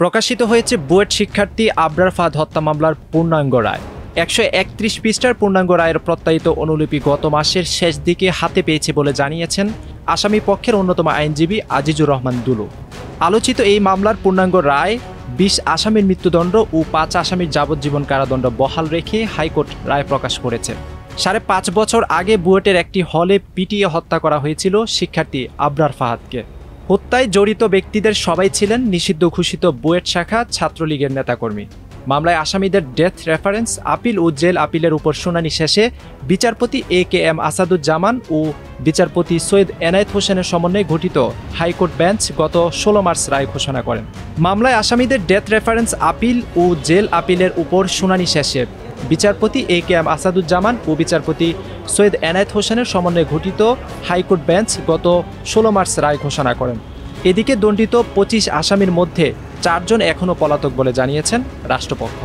প্রকাশিত হয়েছে বুয়েট শিক্ষার্থী আবরার ফাহাদ হত্যা মামলার পূর্ণাঙ্গ রায়। 131 পৃষ্ঠার পূর্ণাঙ্গ রায়ের প্রত্যায়িত অনুলিপি গত মাসের শেষ দিকে হাতে পেয়েছে বলে জানিয়েছেন আসামি পক্ষের অন্যতম আইনজীবী আজিজুর রহমান দুলু। আলোচিত এই মামলার পূর্ণাঙ্গ রায় 20 আসামির মৃত্যুদণ্ড ও 5 আসামির যাবজ্জীবন কারাদণ্ড বহাল রেখে হাইকোর্ট রায় প্রকাশ করেছে। 5.5 বছর আগে বুয়েটের একটি হলে পিটিয়ে হত্যা করা হয়েছিল শিক্ষার্থী আবরার ফাহাদকে। হত্যায় জড়িত ব্যক্তিদের সবাই ছিলেন নিষিদ্ধ ঘোষিত বুয়েট শাখা ছাত্রলীগের নেতাকর্মী। মামলায় আসামিদের ডেথ রেফারেন্স আপিল ও জেল আপিলের উপর শুনানি শেষে বিচারপতি AKM আসাদুজ্জামান ও বিচারপতি সৈয়দ এনায়েত হোসেনের সমন্বয়ে গঠিত হাইকোর্ট বেঞ্চ গত 16 মার্চ রায় ঘোষণা করেন। মামলায় আসামিদের ডেথ রেফারেন্স আপিল ও জেল আপিলের উপর শুনানি শেষে বিচারপতি AKM আসাদুজ্জামান ও বিচারপতি সৈয়দ এনায়েত হোসেনের সমন্বয়ে গঠিত হাইকোর্ট বেঞ্চ গত 16 মার্চ রায় ঘোষণা করেন। এদিকে দণ্ডিত 25 আসামির মধ্যে 4 জন এখনও পলাতক বলে জানিয়েছেন রাষ্ট্রপক্ষ।